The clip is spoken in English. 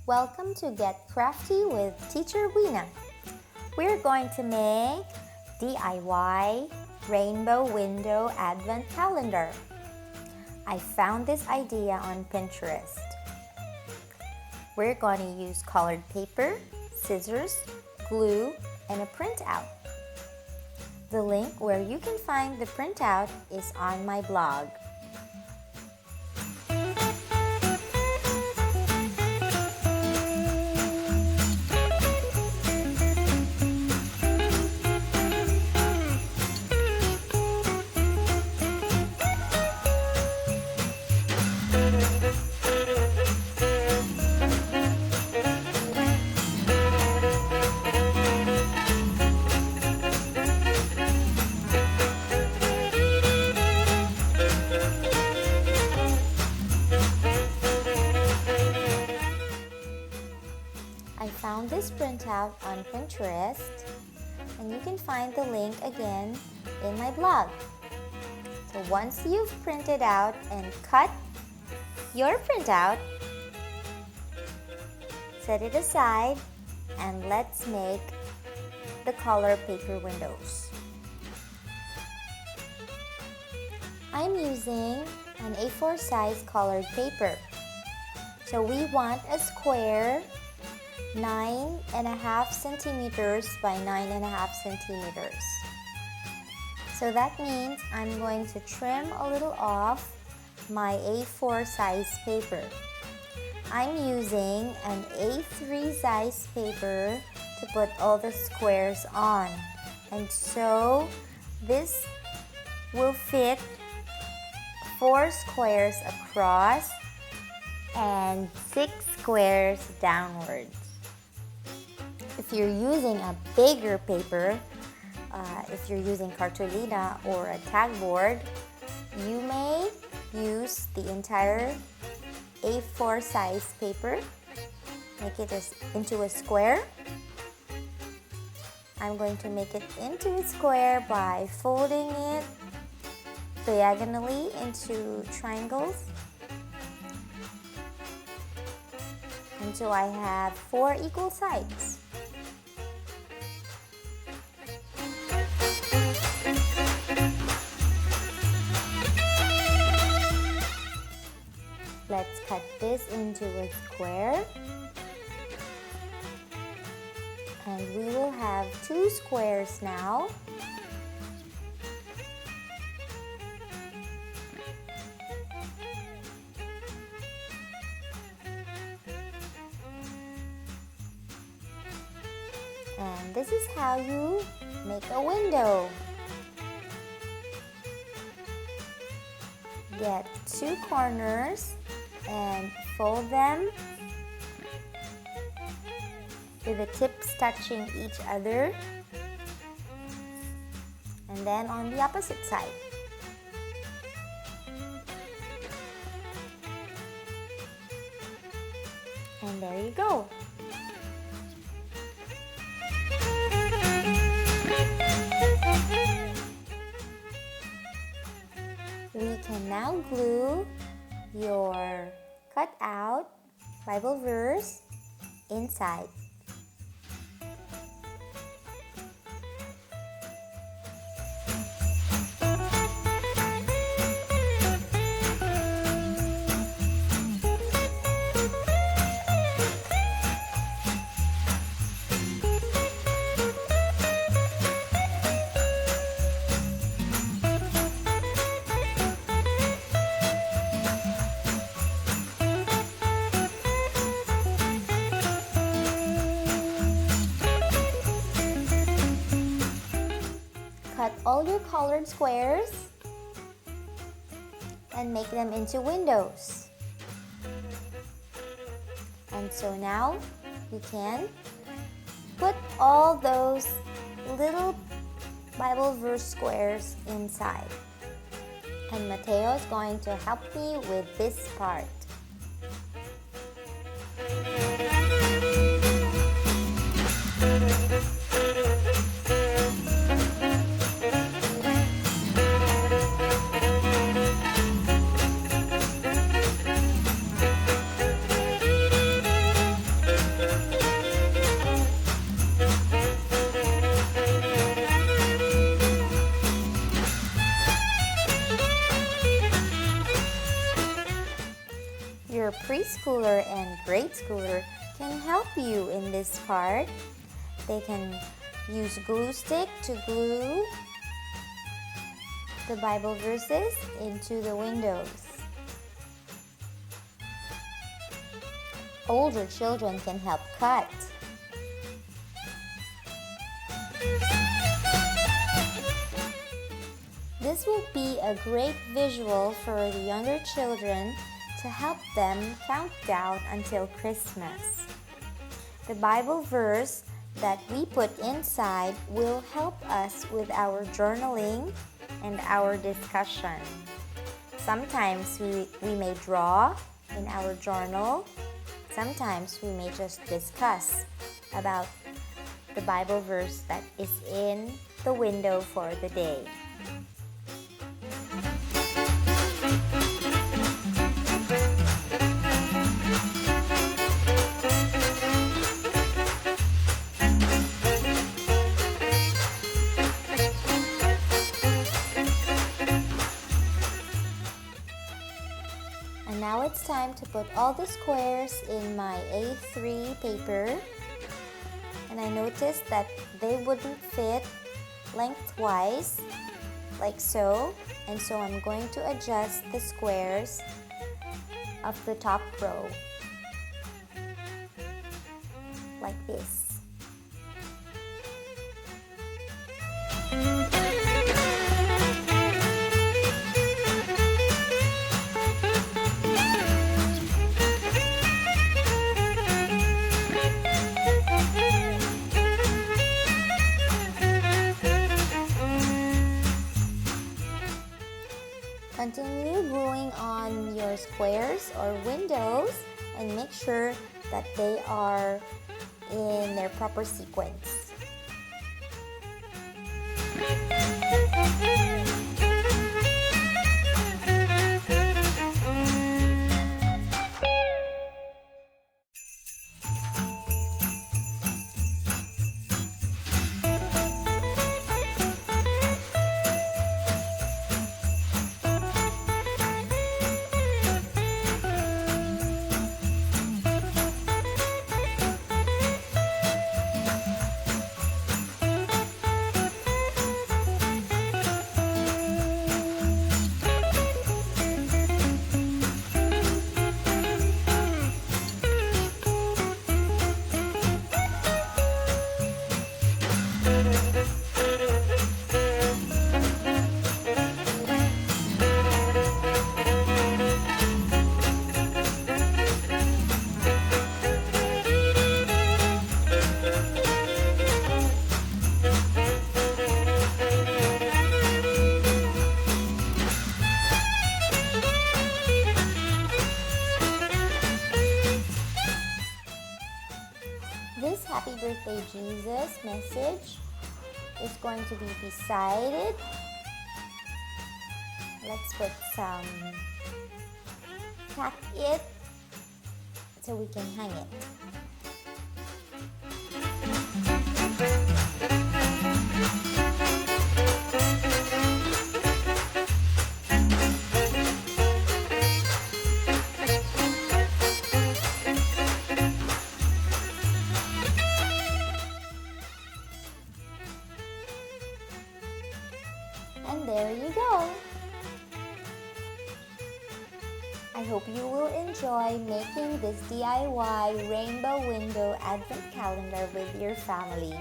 Welcome to Get Crafty with Teacher Weena. We're going to make DIY Rainbow Window Advent Calendar. I found this idea on Pinterest. We're going to use colored paper, scissors, glue, and a printout. The link where you can find the printout is on my blog. I found this printout on Pinterest, and you can find the link again in my blog. So once you've printed out and cut your printout, set it aside and let's make the color paper windows. I'm using an A4 size colored paper. So we want a square 9.5 centimeters by 9.5 centimeters. So that means I'm going to trim a little off my A4 size paper. I'm using an A3 size paper to put all the squares on. And so this will fit 4 squares across and 6 squares downwards. If you're using a bigger paper, if you're using cartolina or a tag board, you may use the entire A4 size paper, make it into a square. I'm going to make it into a square by folding it diagonally into triangles until I have 4 equal sides. Let's cut this into a square, and we will have 2 squares now. And this is how you make a window. Get 2 corners and fold them with the tips touching each other, and then on the opposite side. And there you go. We can now glue your cut out Bible verse inside. Cut all your colored squares and make them into windows. And so now you can put all those little Bible verse squares inside. And Mateo is going to help me with this part. Your preschooler and grade schooler can help you in this part. They can use glue stick to glue the Bible verses into the windows. Older children can help cut. This will be a great visual for the younger children to help them count down until Christmas. The Bible verse that we put inside will help us with our journaling and our discussion. Sometimes we may draw in our journal. Sometimes we may just discuss about the Bible verse that is in the window for the day. And now it's time to put all the squares in my A3 paper. And I noticed that they wouldn't fit lengthwise like so. And so I'm going to adjust the squares of the top row like this. Continue gluing on your squares or windows and make sure that they are in their proper sequence. This Happy Birthday Jesus message is going to be beside it. Let's put some, tack it so we can hang it. And there you go. I hope you will enjoy making this DIY rainbow window advent calendar with your family.